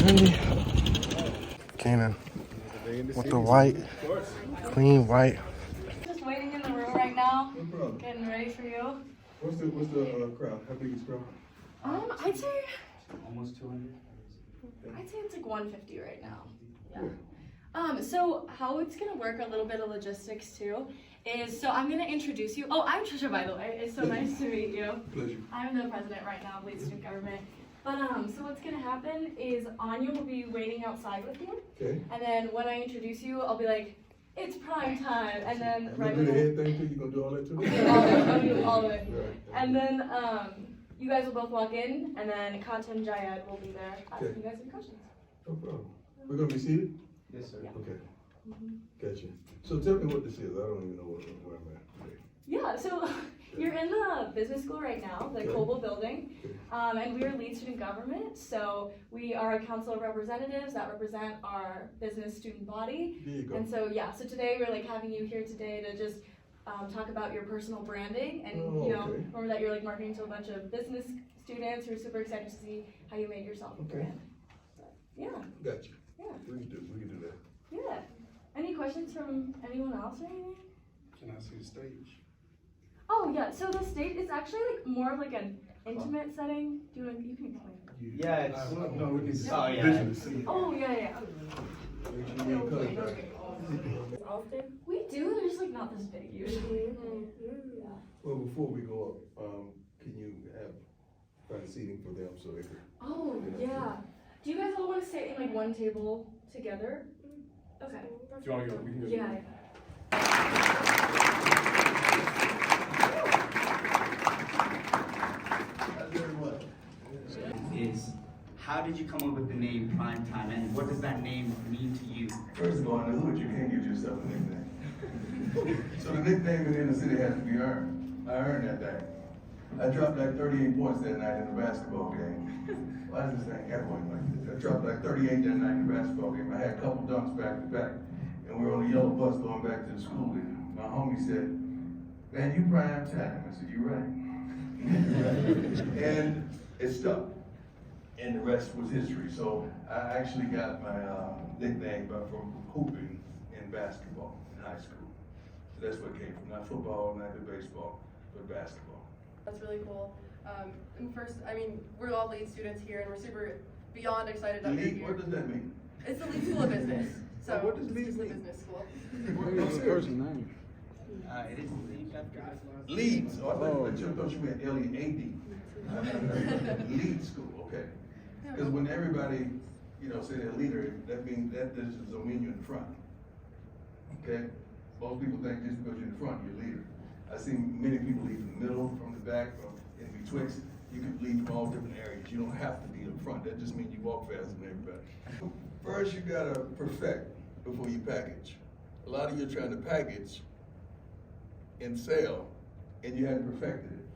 Came in with the white, clean white. Just waiting in the room right now. No problem. Getting ready for you. What's the crowd? How big is the crowd? I'd say Almost 200. I'd say it's like 150 right now. Yeah. Yeah. So how it's gonna work, a little bit of logistics too, is so I'm gonna introduce you. Oh, I'm Trisha, by the way. It's so nice to meet you. Pleasure. I'm the president right now of Lead Student Government. But so what's gonna happen is Anya will be waiting outside with you, Okay. and then when I introduce you, I'll be like, "It's prime time," and then You right gonna do the when head thing too? You gonna do all that too? I'll do all of it. Right. And then you guys will both walk in, and then Kanta and Jayad will be there asking Okay. you guys any questions. No problem. We're gonna be seated? Yes, sir. Yeah. Okay. Gotcha. So tell me what this is. I don't even know where I'm at today. Yeah, so you're in the business school right now, the Okay. Coble building, Okay. and we are Lead Student Government. So we are a council of representatives that represent our business student body. There you go. And so yeah, so today we're like having you here today to just talk about your personal branding, and Oh, you know, okay. remember that you're like marketing to a bunch of business students who are super excited to see how you made yourself a Okay. brand. But, yeah, Gotcha. yeah, We can do that. yeah. Any questions from anyone else or anything? Can I see the stage? Oh yeah, so the stage is actually like more of like an intimate setting. You can explain. Yeah, it's. No, we need to Oh, yeah. visually see. Oh yeah, yeah. Make sure you ain't cutting back. Often we do. They're just like not this big usually. Yeah. Well, before we go up, can you find seating for them so they can? Oh yeah. Do you guys all want to sit in like one table together? Okay. Do you wanna go? We can go. Yeah. Is how did you come up with the name Primetime, and what does that name mean to you? First of all, in the hood, you can't give yourself a nickname. So the nickname in the city has to be earned. I earned that thing. I dropped like 38 points that night in the basketball game. Why is this thing echoing like this? I dropped like 38 that night in the basketball game. I had a couple dunks back to back. And we were on a yellow bus going back to the school. And my homie said, "Man, you prime time." I said, "You right." And it stuck. And the rest was history. So I actually got my nickname from hooping in basketball in high school. So that's what it came from. Not football, not the baseball, but basketball. That's really cool. And first, I mean, we're all lead students here, and we're super beyond excited that you're Lead, here. what does that mean? It's the Lead School of Business. So What does it's lead just a mean? business school. I'm serious. name? It is named after. Leads. Oh, I thought you meant L-E-A-D. Lead school, okay. Because when everybody, say they're a leader, that means that doesn't mean you're in front. Okay? Most people think just because you're in front, you're a leader. I've seen many people lead from the middle, from the back, from in betwixt. You can lead from all different areas. You don't have to be in front. That just means you walk faster than everybody. First, you gotta perfect before you package. A lot of you are trying to package and sell, and you haven't perfected it.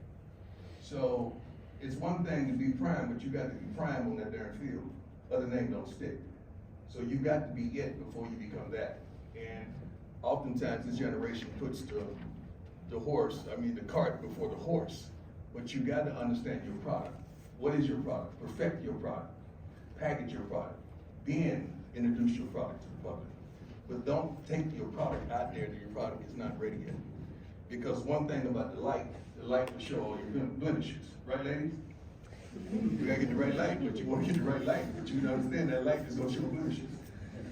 So it's one thing to be prime, but you got to be prime on that darn field. Other names don't stick. So you got to be it before you become that. And oftentimes this generation puts the cart before the horse. But you got to understand your product. What is your product? Perfect your product. Package your product. Then introduce your product to the public. But don't take your product out there that your product is not ready yet. Because one thing about the light will show all your blemishes. Right, ladies? You gotta get the right light, but you want to get the right light, but you understand that light is gonna show blemishes.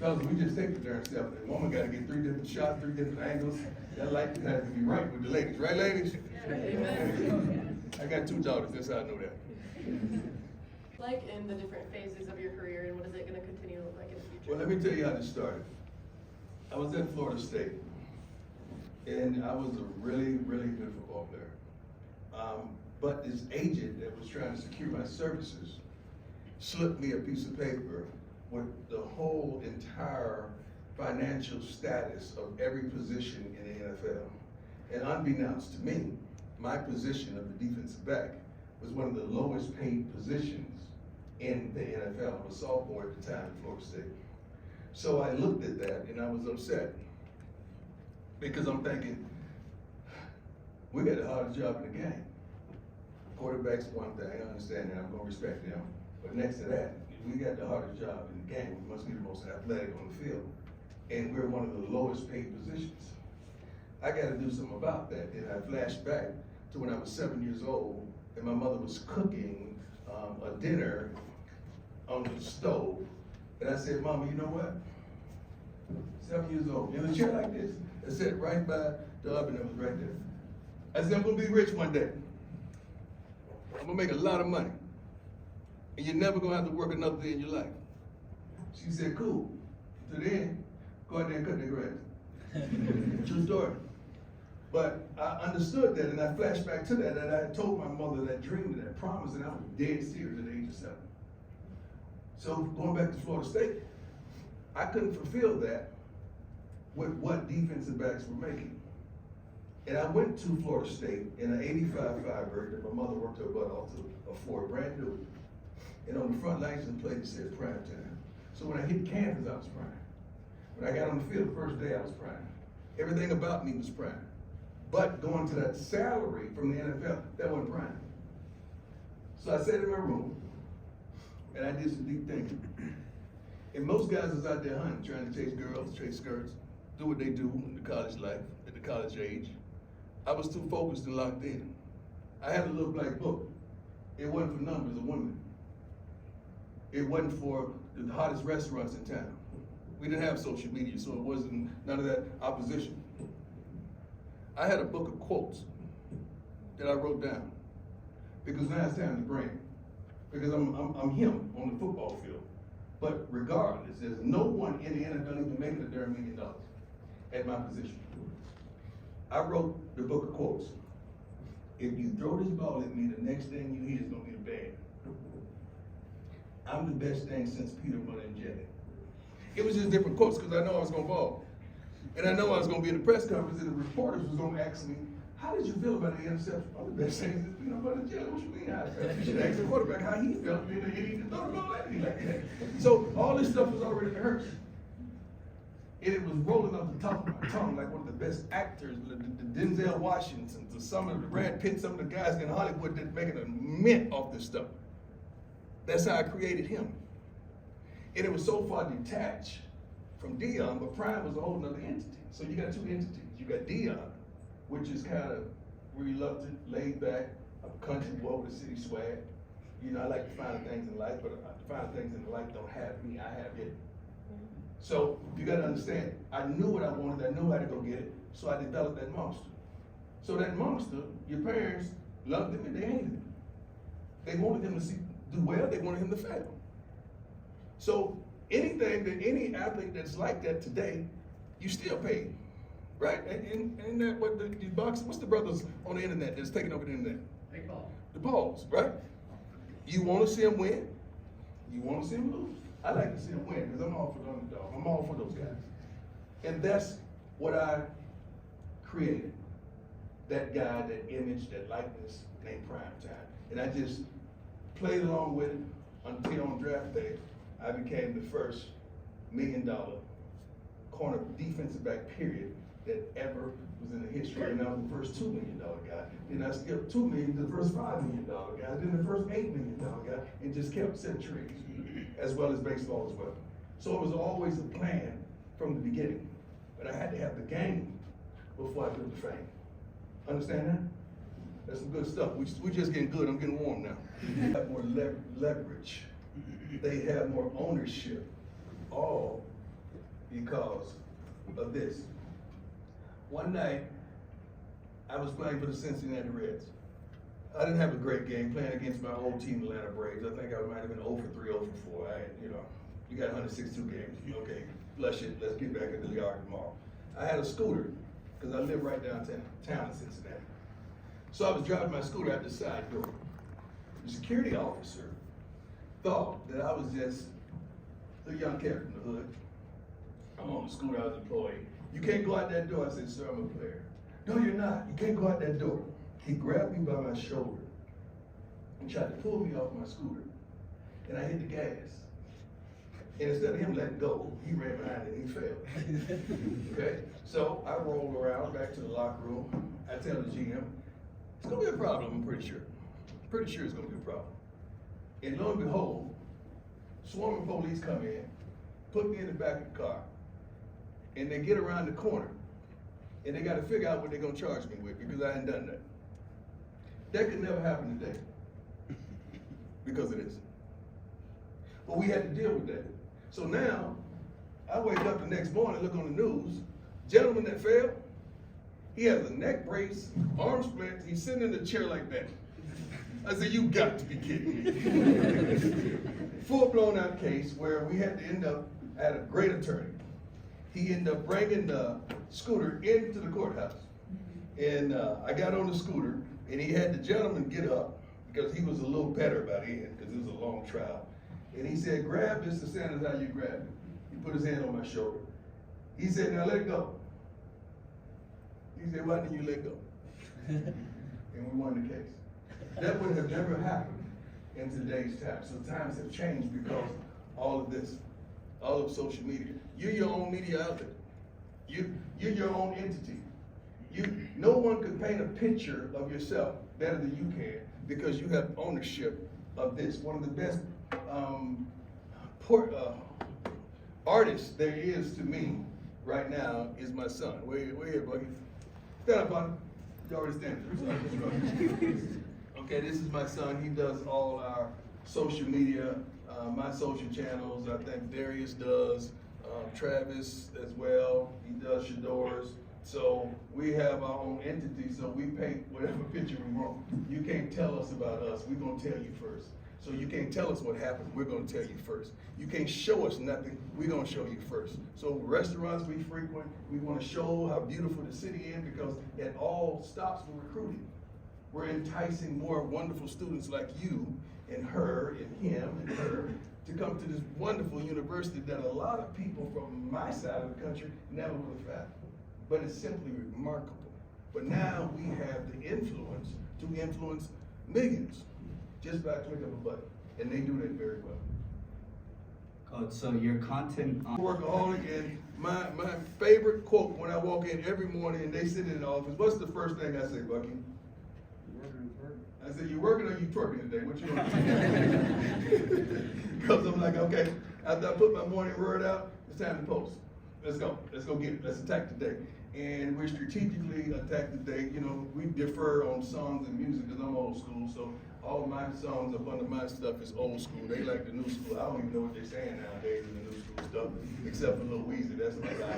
Fellas, we just take the darn stuff. The woman gotta get 3 different shots, 3 different angles. That light has to be right with the ladies. Right, ladies? Amen. I got 2 daughters, that's how I know that. Like in the different phases of your career, and what is it going to continue to look like in the future? Well, let me tell you how this started. I was at Florida State, and I was a really, really good football player. But this agent that was trying to secure my services slipped me a piece of paper with the whole entire financial status of every position in the NFL. And unbeknownst to me, my position of the defensive back was one of the lowest paid positions in the NFL. I was a sophomore at the time at Florida State. So I looked at that and I was upset because I'm thinking, we got the hardest job in the game. Quarterback's one thing, I understand that, I'm gonna respect them. But next to that, we got the hardest job in the game. We must be the most athletic on the field. And we're one of the lowest paid positions. I got to do something about that. And I flashed back to when I was 7 years old and my mother was cooking a dinner on the stove. And I said, Mama, you know what? 7 years old, in a chair like this, I sat right by the oven that was right there. I said, I'm gonna be rich one day. I'm gonna make a lot of money. And you're never gonna have to work another day in your life. She said, cool. To the end, go out there and cut that grass. True story. But I understood that and I flashed back to that, and I told my mother that dream and that promise, and I was dead serious at the age of 7. So going back to Florida State, I couldn't fulfill that with what defensive backs were making. And I went to Florida State in an 85 Firebird that my mother worked her butt off to afford, brand new. And on the front license plate it said prime time. So when I hit campus, I was prime. When I got on the field the first day, I was prime. Everything about me was prime. But going to that salary from the NFL, that wasn't prime. So I sat in my room and I did some deep thinking. And most guys was out there hunting, trying to chase girls, chase skirts, do what they do in the college life, at the college age. I was too focused and locked in. I had a little black book. It wasn't for numbers of women. It wasn't for the hottest restaurants in town. We didn't have social media, so it wasn't none of that opposition. I had a book of quotes that I wrote down because now it's time to bring. Because I'm him on the football field. But regardless, there's no one in the NFL even making a darn $1 million at my position. I wrote the book of quotes. If you throw this ball at me, the next thing you hear is gonna be a bang. I'm the best thing since peanut butter and jelly. It was just different quotes because I know I was gonna ball. And I know I was gonna be in the press conference and the reporters was gonna ask me, how did you feel about the interception? I'm the best thing since peanut butter and jelly. What you mean? You should ask the quarterback how he felt and he didn't throw the ball at me like that. So all this stuff was already rehearsed. And it was rolling off the top of my tongue like one of the best actors, the Denzel Washington, to some of the Brad Pitt, some of the guys in Hollywood that making a mint off this stuff. That's how I created him. And it was so far detached from Dion, but Prime was a whole nother entity. So you got two entities. You got Dion, which is kind of reluctant, laid back, a country boy with a city swag. You know, I like to find things in life, but the fine things in life don't have me, I have it. So you gotta understand, I knew what I wanted, I knew how to go get it, so I developed that monster. So that monster, your parents loved him and they hated him. They wanted him to do well, they wanted him to fail. So anything that any athlete that's like that today, you still pay, right? And that what the boxers, what's the brothers on the internet that's taking over the internet? Big ball. The balls, right? You want to see them win, you want to see them lose. I like to see them win because I'm all for the underdog. I'm all for those guys. And that's what I created. That guy, that image, that likeness named Prime Time. And I just played along with it until on draft day, I became the first $1 million corner defensive back period that ever was in the history. And I was the first $2 million guy. Then I skipped $2 million to the first $5 million guy. Then the first $8 million guy, and just kept setting trees, as well as baseball as well. So it was always a plan from the beginning. But I had to have the game before I took the fame. Understand that? That's some good stuff. We're just getting good. I'm getting warm now. They have more leverage. They have more ownership, all because of this. One night, I was playing for the Cincinnati Reds. I didn't have a great game playing against my old team, Atlanta Braves. I think I might have been 0 for 3, 0 for 4. You got 162 games. Okay, flush it. Let's get back into the yard tomorrow. I had a scooter because I live right downtown in Cincinnati. So I was driving my scooter out the side door. The security officer thought that I was just a young cat from the hood. I'm on the scooter, I was an employee. You can't go out that door. I said, sir, I'm a player. No, you're not. You can't go out that door. He grabbed me by my shoulder and tried to pull me off my scooter. And I hit the gas. And instead of him letting go, he ran behind it and he fell. Okay? So I rolled around back to the locker room. I tell the GM, it's gonna be a problem, I'm pretty sure. Pretty sure it's gonna be a problem. And lo and behold, swarming police come in, put me in the back of the car, and they get around the corner, and they gotta figure out what they're gonna charge me with because I hadn't done that. That could never happen today because of this. But we had to deal with that. So now, I wake up the next morning, look on the news, gentleman that fell, he has a neck brace, arm splints, he's sitting in the chair like that. I said, you got to be kidding me. Full blown out case where we had to end up at a great attorney. He ended up bringing the scooter into the courthouse. And I got on the scooter and he had the gentleman get up because he was a little better by the end because it was a long trial. And he said, grab Mr. Sanders how you grab it. He put his hand on my shoulder. He said, now let go. He said, why didn't you let go? And we won the case. That would have never happened in today's time. So times have changed because all of this, all of social media. You're your own media outlet. You're your own entity. No one could paint a picture of yourself better than you can because you have ownership of this. One of the best artists there is to me right now is my son. Where here, buddy? Stand up, buddy. You already standing. Okay, this is my son. He does all our social media, my social channels. I think Darius does, Travis as well. He does Shador's. So we have our own entity, so we paint whatever picture we want. You can't tell us about us. We're going to tell you first. So you can't tell us what happened. We're going to tell you first. You can't show us nothing. We're going to show you first. So restaurants we frequent, we want to show how beautiful the city is because it all stops with recruiting. We're enticing more wonderful students like you and her and him and her to come to this wonderful university that a lot of people from my side of the country never would have fathomed. But it's simply remarkable. But now we have the influence to influence millions just by a click of a button. And they do that very well. Coach, so your content on Workaholic, and my favorite quote when I walk in every morning and they sit in the office, what's the first thing I say, Bucky? I said, you working or you twerking today? What you doing? Because I'm like, okay, after I put my morning word out, it's time to post. Let's go get it. Let's attack today. And we strategically attack today. You know, we defer on songs and music because I'm old school. So all my songs up under my stuff is old school. They like the new school. I don't even know what they're saying nowadays in the new school stuff, except for Lil Weezy. That's my guy.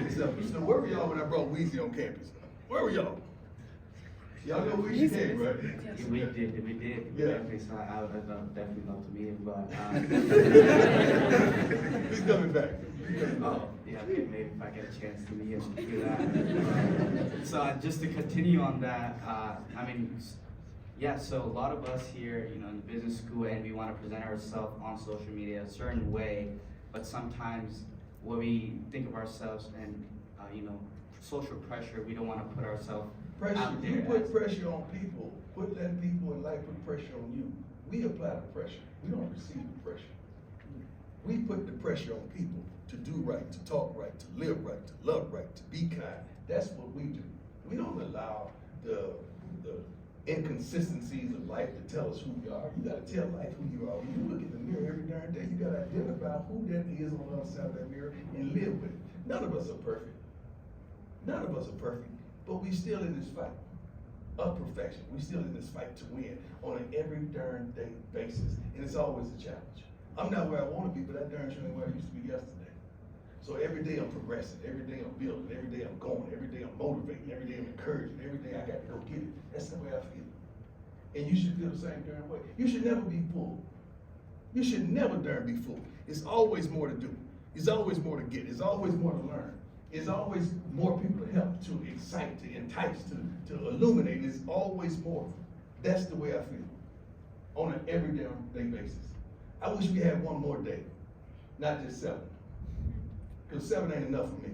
Except for, so where were y'all when I brought Weezy on campus? Where were y'all? Y'all know Weezy came, right? We did. Yeah. So I would definitely love to meet him, but He's coming back. oh, yeah, okay, maybe if I get a chance to meet him, do that. So just to continue on that, I mean, yeah, so a lot of us here, you know, in business school, and we want to present ourselves on social media a certain way, but sometimes when we think of ourselves and, you know, social pressure, we don't want to put ourselves out there. You put pressure on people. Letting people in life put pressure on you. We apply the pressure. We don't receive the pressure. We put the pressure on people to do right, to talk right, to live right, to love right, to be kind. That's what we do. We don't allow the inconsistencies of life to tell us who we are. You gotta tell life who you are. When you look in the mirror every darn day, you gotta identify who that is on the other side of that mirror and live with it. None of us are perfect. None of us are perfect, but we still in this fight of perfection. We still in this fight to win on an every darn day basis, and it's always a challenge. I'm not where I want to be, but I darn sure ain't where I used to be yesterday. So every day I'm progressing, every day I'm building, every day I'm going, every day I'm motivating, every day I'm encouraging, every day I got to go get it. That's the way I feel. And you should feel the same darn way. You should never be full. You should never darn be full. It's always more to do. It's always more to get. It's always more to learn. It's always more people to help, to excite, to entice, to illuminate. It's always more. That's the way I feel on an everyday basis. I wish we had one more day, not just 7. Because 7 ain't enough for me.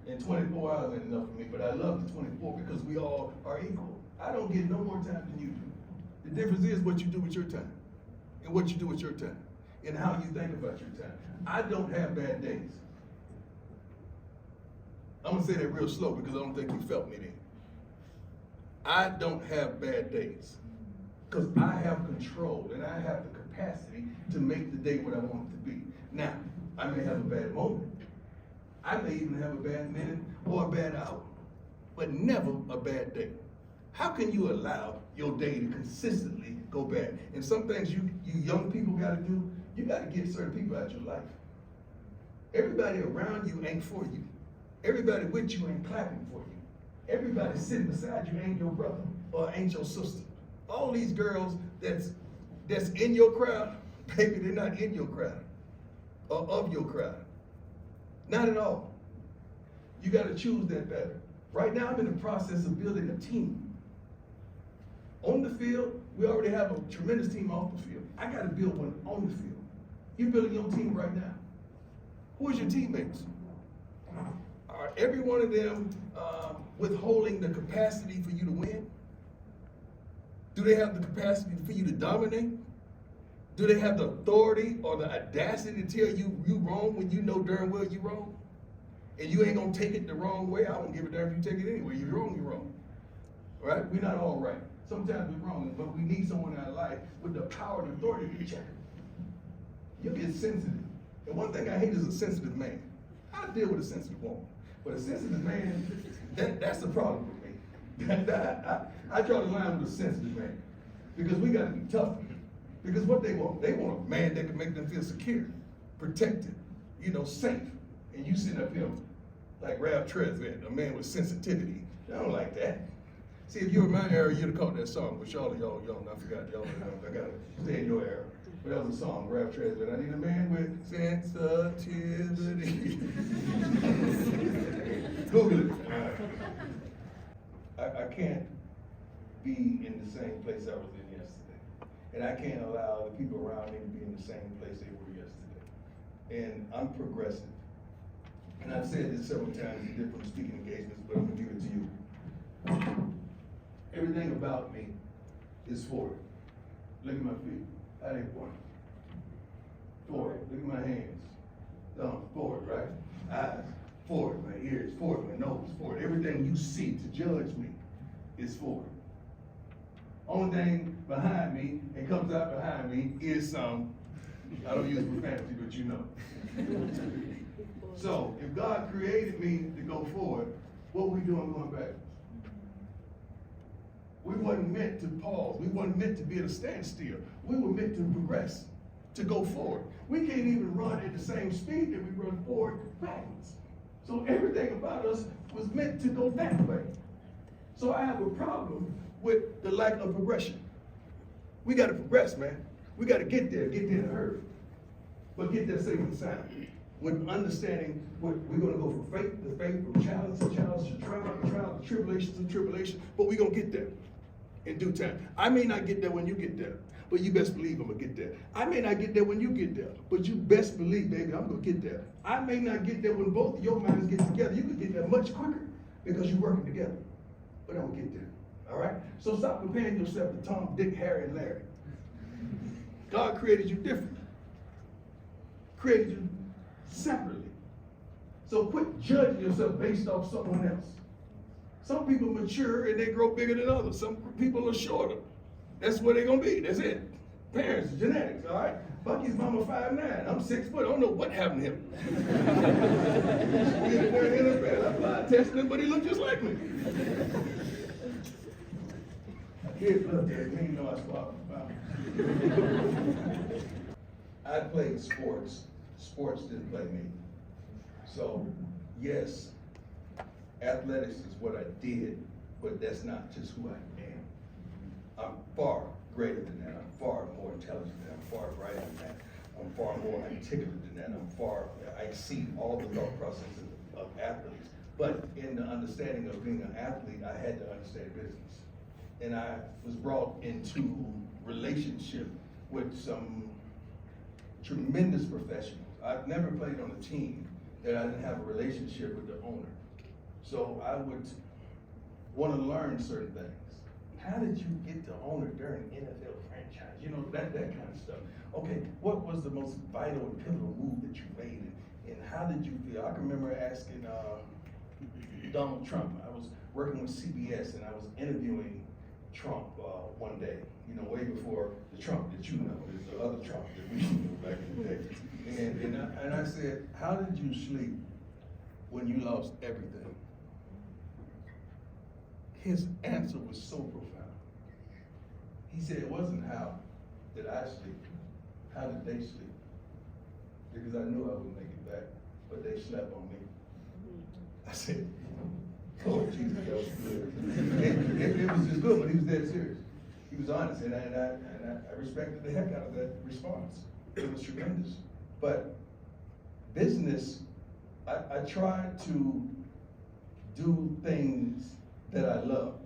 And 24 hours ain't enough for me, but I love the 24 because we all are equal. I don't get no more time than you do. The difference is what you do with your time and what you do with your time and how you think about your time. I don't have bad days. I'm gonna say that real slow because I don't think you felt me then. I don't have bad days. Because I have control and I have the capacity to make the day what I want it to be. Now, I may have a bad moment. I may even have a bad minute or a bad hour, but never a bad day. How can you allow your day to consistently go bad? And some things you young people gotta do, you gotta get certain people out your life. Everybody around you ain't for you. Everybody with you ain't clapping for you. Everybody sitting beside you ain't your brother or ain't your sister. All these girls that's in your crowd, baby, they're not in your crowd or of your crowd. Not at all. You gotta choose that better. Right now, I'm in the process of building a team. On the field, we already have a tremendous team off the field. I gotta build one on the field. You're building your team right now. Who is your teammates? Are every one of them withholding the capacity for you to win? Do they have the capacity for you to dominate? Do they have the authority or the audacity to tell you wrong when you know darn well you wrong? And you ain't gonna take it the wrong way? I don't give a damn if you take it anyway. You're wrong, you're wrong. Right? We're not all right. Sometimes we're wrong, but we need someone in our life with the power and authority to check it. You get sensitive. And one thing I hate is a sensitive man. I deal with a sensitive woman. But a sensitive man, that's the problem with me. I draw the line with a sensitive man. Because we gotta be tough. Because what they want a man that can make them feel secure, protected, safe. And you sitting up here like Ralph Tresvant, a man with sensitivity. I don't like that. See, if you were my era, you'd have caught that song, but y'all young, I forgot y'all, I gotta stay in your era. But that was a song, Ralph Tresvant. I need a man with sensitivity. Google it. I can't be in the same place I was in yesterday. And I can't allow the people around me to be in the same place they were yesterday. And I'm progressive. And I've said this several times in different speaking engagements, but I'm gonna give it to you. Everything about me is forward. Look at my feet. How they point? Forward. Look at my hands. Thumbs forward, right? Eyes forward. My ears forward. My nose forward. Everything you see to judge me is forward. Only thing behind me and comes out behind me is some, I don't use profanity, but you know. So if God created me to go forward, what we doing going backwards? We wasn't meant to pause. We wasn't meant to be at a standstill. We were meant to progress, to go forward. We can't even run at the same speed that we run forward backwards. So everything about us was meant to go that way. So I have a problem with the lack of progression. We got to progress, man. We got to get there in a hurry. But get there safe and sound. With understanding what we're going to go from faith to faith, from challenge to challenge, to trial to trial, to tribulation to tribulation, but we're going to get there in due time. I may not get there when you get there, but you best believe I'm going to get there. I may not get there when you get there, but you best believe, baby, I'm going to get there. I may not get there when both of your minds get together. You can get there much quicker because you're working together, but I'm going to get there. All right? So stop comparing yourself to Tom, Dick, Harry, and Larry. God created you different. Created you separately. So quit judging yourself based off someone else. Some people mature and they grow bigger than others. Some people are shorter. That's where they're gonna be. That's it. Parents, genetics, all right? Bucky's mama 5'9". I'm 6 foot. I don't know what happened to him. I applied testing him, but he looked just like me. Kids love that. They didn't know I was talking about. I played sports. Sports didn't play me. So, yes, athletics is what I did, but that's not just who I am. I'm far greater than that. I'm far more intelligent than that. I'm far brighter than that. I'm far more articulate than that. I exceed all the thought processes of athletes. But in the understanding of being an athlete, I had to understand business. And I was brought into relationship with some tremendous professionals. I've never played on a team that I didn't have a relationship with the owner. So I would want to learn certain things. How did you get the owner during NFL franchise? That kind of stuff. Okay, what was the most vital and pivotal move that you made, and how did you feel? I can remember asking Donald Trump. I was working with CBS and I was interviewing Trump one day, you know, way before the Trump that you know, is the other Trump that we knew back in the day. And I said, how did you sleep when you lost everything? His answer was so profound. He said, it wasn't how did I sleep, how did they sleep? Because I knew I would make it back, but they slept on me. I said, oh Jesus, that was good. It was just good, but he was dead serious. He was honest, and I respected the heck out of that response. It was tremendous. But business, I try to do things that I love.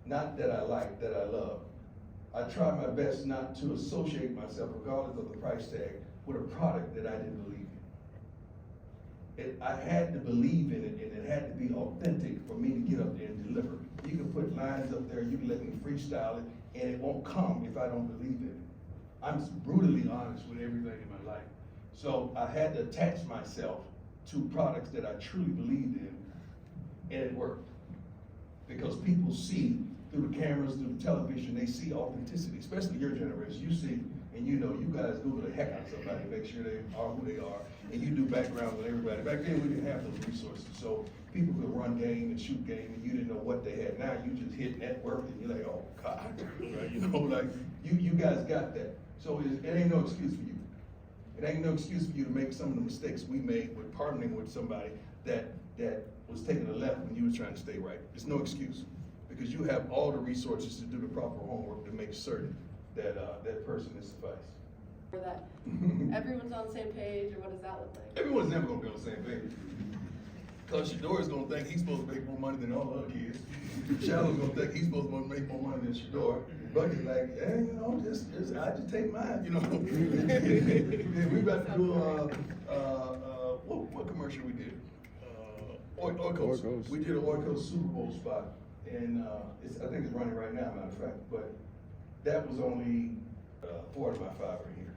Not that I like, that I love. I try my best not to associate myself, regardless of the price tag, with a product that I didn't believe in. I had to believe in it, and it had to be authentic for me to get up there and deliver. You can put lines up there, you can let me freestyle it, and it won't come if I don't believe in it. I'm brutally honest with everything in my life. So I had to attach myself to products that I truly believed in, and it worked. Because people see through the cameras, through the television, they see authenticity, especially your generation. You see, and you know, you guys Google the heck out of somebody, make sure they are who they are, and you do backgrounds on everybody. Back then, we didn't have those resources, so people could run game and shoot game, and you didn't know what they had. Now you just hit network, and you're like, oh God, right? You know, like you guys got that. So it ain't no excuse for you. It ain't no excuse for you to make some of the mistakes we made with partnering with somebody that was taking a left when you were trying to stay right. It's no excuse, because you have all the resources to do the proper homework to make certain that that person is sufficed. For that everyone's on the same page, or what does that look like? Everyone's never gonna be on the same page. Because Shador is gonna think he's supposed to make more money than all the other kids. Shallow's gonna think he's supposed to make more money than Shador. Buddy's like, yeah, you know, I just take mine, you know. We about to do what commercial we did? Orcos. We did an Orcos Super Bowl spot, and I think it's running right now, matter of fact. But that was only 4 of my 5 are here.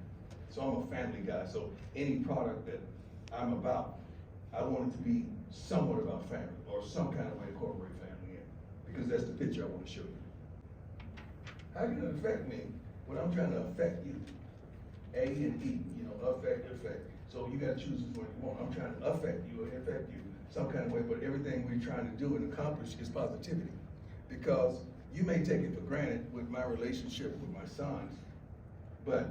So I'm a family guy. So any product that I'm about, I want it to be somewhat about family, or some kind of way to incorporate family in, because that's the picture I want to show you. How can it affect me when I'm trying to affect you? A and E, you know, affect. So you got to choose which one you want. I'm trying to affect you or infect you some kind of way, but everything we're trying to do and accomplish is positivity. Because you may take it for granted with my relationship with my sons, but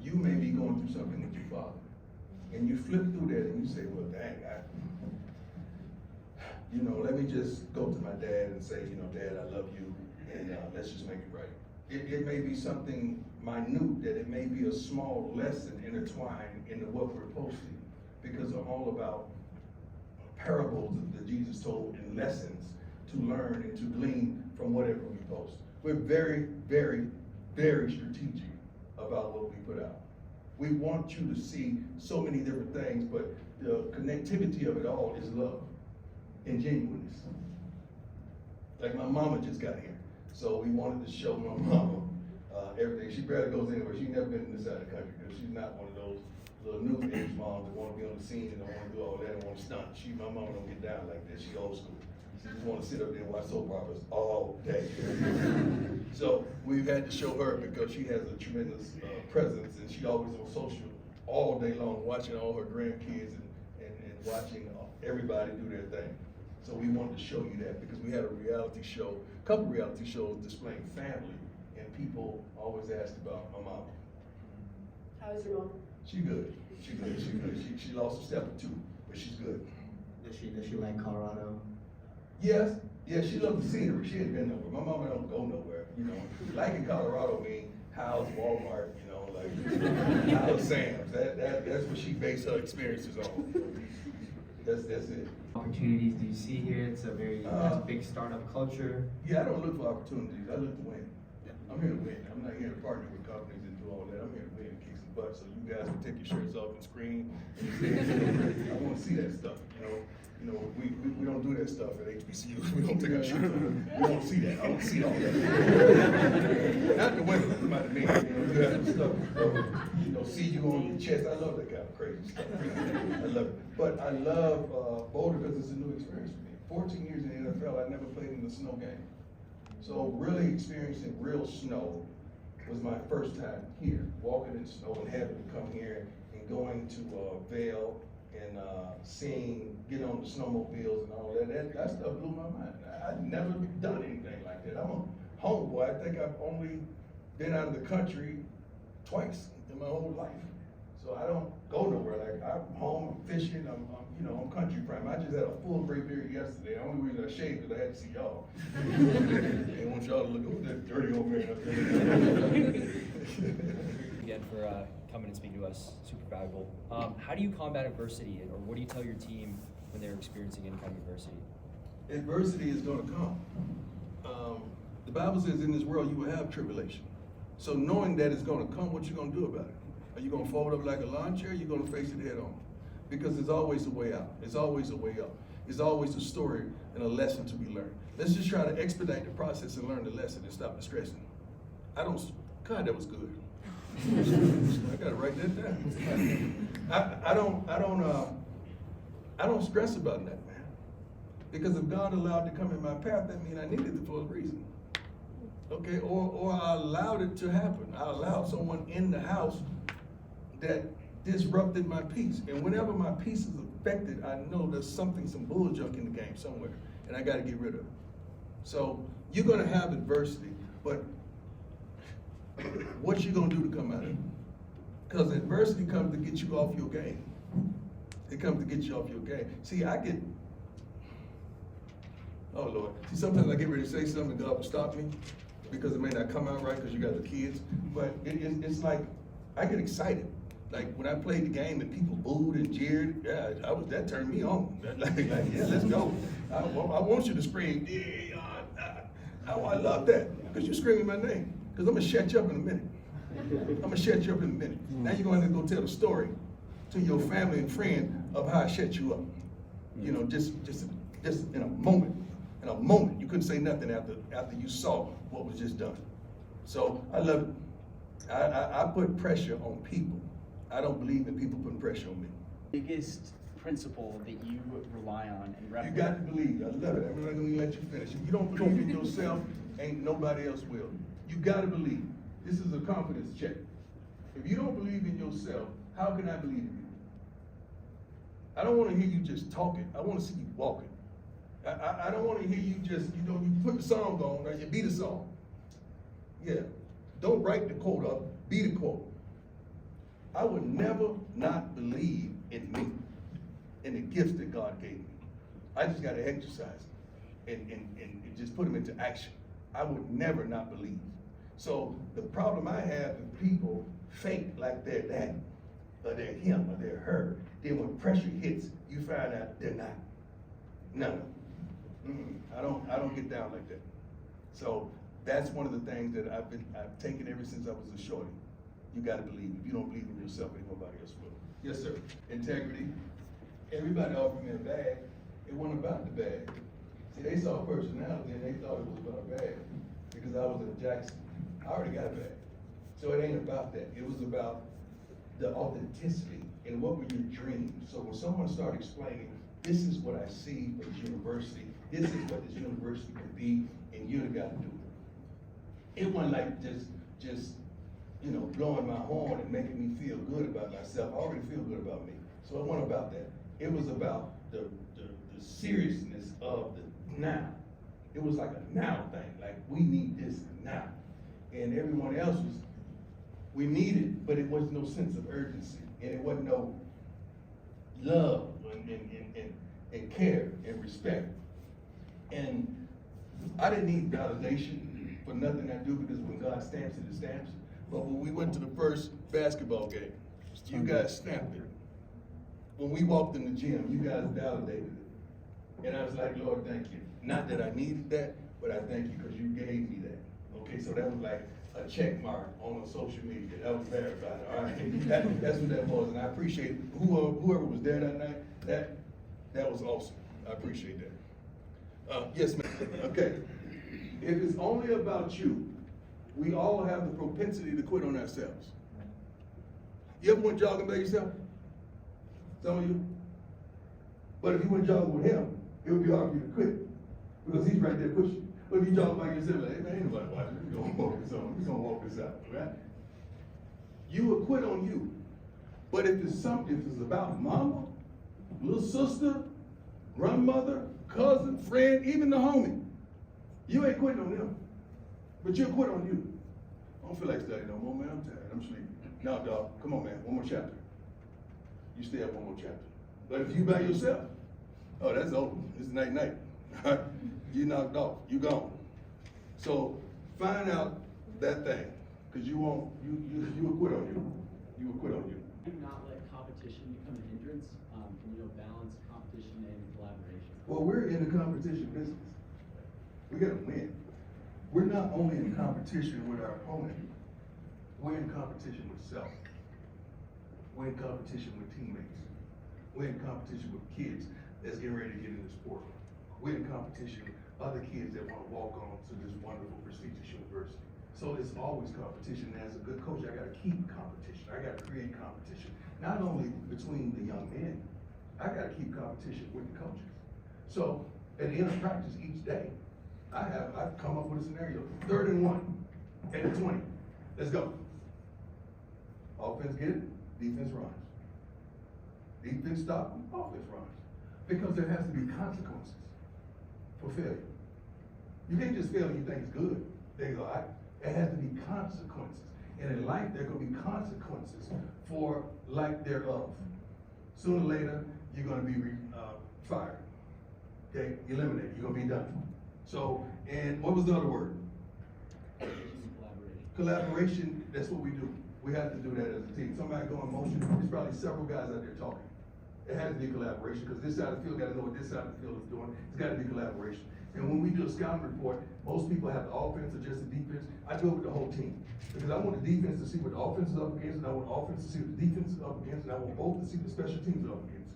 you may be going through something with your father. And you flip through that and you say, well, dang, let me just go to my dad and say, Dad, I love you, and let's just make it right. It may be something minute, that it may be a small lesson intertwined into what we're posting, because I'm all about parables that Jesus told and lessons to learn and to glean from whatever we post. We're very, very, very strategic about what we put out. We want you to see so many different things, but the connectivity of it all is love and genuineness. Like my mama just got here, so we wanted to show my mama everything. She barely goes anywhere. She's never been in this side of the country, because she's not one of those little new age moms that want to be on the scene and don't want to do all that and want to stunt. My mama don't get down like that. She old school. She just want to sit up there and watch soap operas all day. So we've had to show her, because she has a tremendous presence, and she always on social all day long, watching all her grandkids and watching everybody do their thing. So we wanted to show you that, because we had a reality show, a couple reality shows displaying family, and people always asked about my mama. How is your mom? She good. She lost a step or 2, but she's good. Does she like Colorado? Yes, she loves the scenery. She ain't been nowhere. My mama don't go nowhere. Liking Colorado means House, Walmart, like House, Sam's. That's what she based her experiences on. That's it. Opportunities do you see here? It's a very big startup culture. Yeah, I don't look for opportunities. I look to win. I'm here to win. I'm not here to partner with companies and do all that. I'm here to win and kick some butt, so you guys can take your shirts off and scream. I want to see that stuff. We don't do that stuff at HBCUs. We don't take our shirts off. We don't see that. I don't see all that. Not the women, somebody me. You have some stuff. See you on the chest. I love that kind of crazy stuff. I love it. But I love Boulder because it's a new experience for me. 14 years in the NFL, I never played in a snow game. So really experiencing real snow was my first time here, walking in snow and having to come here and going to Vail and getting on the snowmobiles and all that. That stuff blew my mind. I'd never done anything like that. I'm a homeboy. I think I've only been out of the country twice in my whole life. So I don't go nowhere. Like, I'm home, I'm fishing, I'm country prime. I just had a full gray beard yesterday. The only reason I shaved is I had to see y'all. I didn't want y'all to look, oh, that dirty old man up there. Again for coming and speaking to us, super valuable. How do you combat adversity, or what do you tell your team when they're experiencing any kind of adversity? Adversity is going to come. The Bible says in this world you will have tribulation. So knowing that it's going to come, what you going to do about it? Are you going to fold up like a lawn chair? Or you going to face it head on? Because there's always a way out. There's always a way up. There's always a story and a lesson to be learned. Let's just try to expedite the process and learn the lesson and stop the stressing. God, that was good. I gotta write that down. I don't stress about that, man. Because if God allowed it to come in my path, that means I needed it for a reason. Okay, or I allowed it to happen. I allowed someone in the house that disrupted my peace. And whenever my peace is affected, I know there's some bull junk in the game somewhere, and I gotta get rid of it. So you're gonna have adversity, but what you gonna do to come out of it? Because adversity comes to get you off your game. It comes to get you off your game. See, oh Lord. See, sometimes I get ready to say something and God will stop me because it may not come out right because you got the kids. But it's like, I get excited. Like when I played the game and people booed and jeered, yeah, that turned me on. Like, yeah, let's go. I want you to scream, yeah, I love that. Because you're screaming my name. Because I'm gonna shut you up in a minute. Now you're gonna have to go tell the story to your family and friends of how I shut you up. You know, just in a moment. In a moment, you couldn't say nothing after you saw what was just done. So I love it. I put pressure on people. I don't believe in people putting pressure on me. Biggest principle that you rely on and You got to believe. I love it. I'm not gonna let you finish. If you don't believe in yourself, ain't nobody else will. You got to believe. This is a confidence check. If you don't believe in yourself, how can I believe in you? I don't want to hear you just talking. I want to see you walking. I don't want to hear you just, you put the song on or you beat the song. Yeah. Don't write the quote up, be the quote. I would never not believe in me, in the gifts that God gave me. I just got to exercise and just put them into action. I would never not believe. So the problem I have is people fake like they're that, or they're him, or they're her. Then when pressure hits, you find out they're not. No. I don't get down like that. So that's one of the things that I've taken ever since I was a shorty. You got to believe. If you don't believe in yourself, ain't nobody else will. Yes, sir. Integrity. Everybody offered me a bag. It wasn't about the bag. See, they saw personality and they thought it was about a bag because I was in Jackson. I already got a bag. So it ain't about that. It was about the authenticity and what were your dreams. So when someone started explaining, this is what I see for this university, this is what this university could be, and you got to do it. It wasn't like just blowing my horn and making me feel good about myself. I already feel good about me. So it wasn't about that. It was about the seriousness of the now. It was like a now thing, like we need this now. And everyone else we needed, but it was no sense of urgency. And it wasn't no love and care and respect. And I didn't need validation for nothing I do because when God stamps it, it stamps it. But when we went to the first basketball game, you guys stamped it. When we walked in the gym, you guys validated it. And I was like, Lord, thank you. Not that I needed that, but I thank you because you gave me that. Okay, so that was like a check mark on social media. That was verified. All right, that's what that was. And I appreciate whoever was there that night. That was awesome. I appreciate that. Yes, ma'am. Okay. If it's only about you, we all have the propensity to quit on ourselves. You ever went jogging by yourself? Some of you? But if you went jogging with him, it would be hard for you to quit because he's right there pushing. But if you talk about yourself, like, hey, man, ain't nobody watching. We're gonna walk this on. We're gonna walk this out, right? You will quit on you. But if it's about mama, little sister, grandmother, cousin, friend, even the homie, you ain't quitting on them. But you'll quit on you. I don't feel like studying no more, man. I'm tired. I'm sleeping. Now, dog, come on, man. One more chapter. You stay up one more chapter. But if you by yourself, oh, that's over. It's night-night. You knocked off. You gone. So find out that thing, because you will quit on you. You will quit on you. Do not let competition become a hindrance. Balance competition and collaboration. Well, we're in the competition business. We gotta win. We're not only in competition with our opponent, we're in competition with self. We're in competition with teammates. We're in competition with kids that's getting ready to get into sport. We're in competition with other kids that want to walk on to this wonderful, prestigious university. So it's always competition. And as a good coach, I gotta keep competition. I gotta create competition. Not only between the young men, I gotta keep competition with the coaches. So at the end of practice each day, I've come up with a scenario. 3rd and 1 at the 20. Let's go. Offense get it, defense runs. Defense stop, offense runs. Because there has to be consequences for failure. You can't just fail and you think it's good. Things all right. There has to be consequences. And in life, there are going to be consequences for lack thereof. Sooner or later, you're going to be fired. Okay, eliminated. You're going to be done. So, and what was the other word? Collaboration. Collaboration, that's what we do. We have to do that as a team. Somebody go in motion, there's probably several guys out there talking. It has to be collaboration, because this side of the field got to know what this side of the field is doing. It's got to be collaboration. And when we do a scouting report, most people have the offense or just the defense. I go with the whole team, because I want the defense to see what the offense is up against, and I want the offense to see what the defense is up against, and I want both to see what the special teams are up against.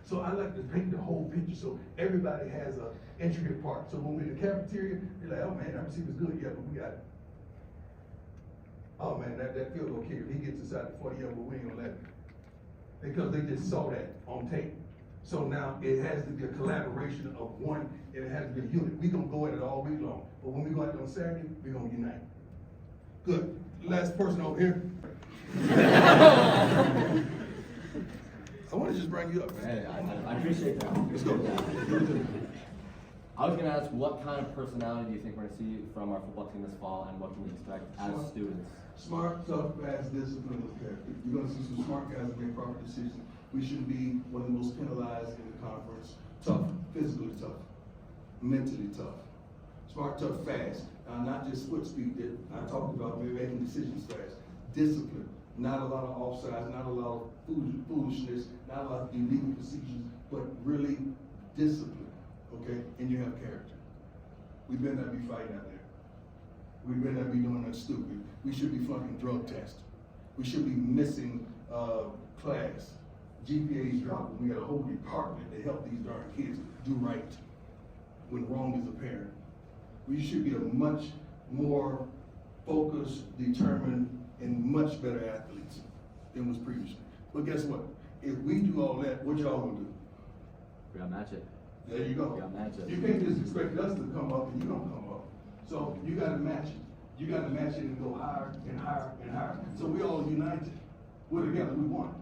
So I like to paint the whole picture so everybody has an intricate part. So when we're in the cafeteria, they're like, oh man, that receiver's good, yeah, but we got it. Oh man, that field goal kicker, he gets inside the 40-yard, but we ain't gonna let him. Because they just saw that on tape. So now it has to be a collaboration of one, and it has to be a unit. We're gonna go at it all week long. But when we go out there on Saturday, we're gonna unite. Good. Last person over here. I want to just bring you up, man. Hey, I appreciate that. Let's go. I was going to ask, what kind of personality do you think we're going to see from our football team this fall, and what can we expect as students? Smart, tough, fast, disciplined, character. You're going to see some smart guys make proper decisions. We shouldn't be one of the most penalized in the conference. Tough, physically tough, mentally tough. Smart, tough, fast. Not just foot speed that I talked about, maybe making decisions fast. Discipline. Not a lot of offsides, not a lot of foolishness, not a lot of illegal procedures, but really discipline, okay? And you have character. We better not be fighting out there. We better not be doing nothing stupid. We should be flunking drug tests. We should be missing class. GPA's dropping. We got a whole department to help these darn kids do right when wrong is apparent. We should be a much more focused, determined, and much better athletes than was previously. But guess what? If we do all that, what y'all gonna do? We gotta match it. There you go. We gotta match it. You can't just expect us to come up and you don't come up. So you gotta match it. You gotta match it and go higher and higher and higher. So we all united. We're together, we won.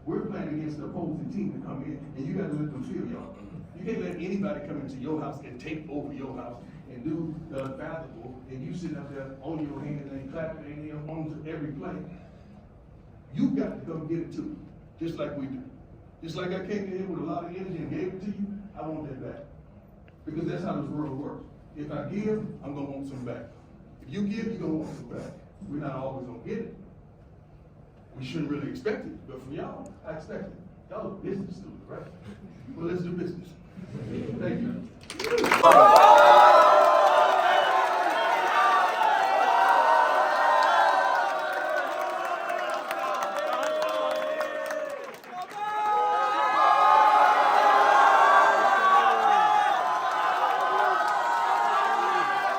We're playing against the opposing team to come in, and you gotta let them feel y'all. You can't let anybody come into your house and take over your house and do the unfathomable, and you sitting up there on your hands and clapping and on to every play. You got to come get it too, just like we do. Just like I came in here with a lot of energy and gave it to you, I want that back. Because that's how this world works. If I give, I'm gonna want some back. If you give, you're gonna want some back. We're not always gonna get it. We shouldn't really expect it, but from y'all, I expect it. Y'all are business students, right? Well, let's do business. Thank you.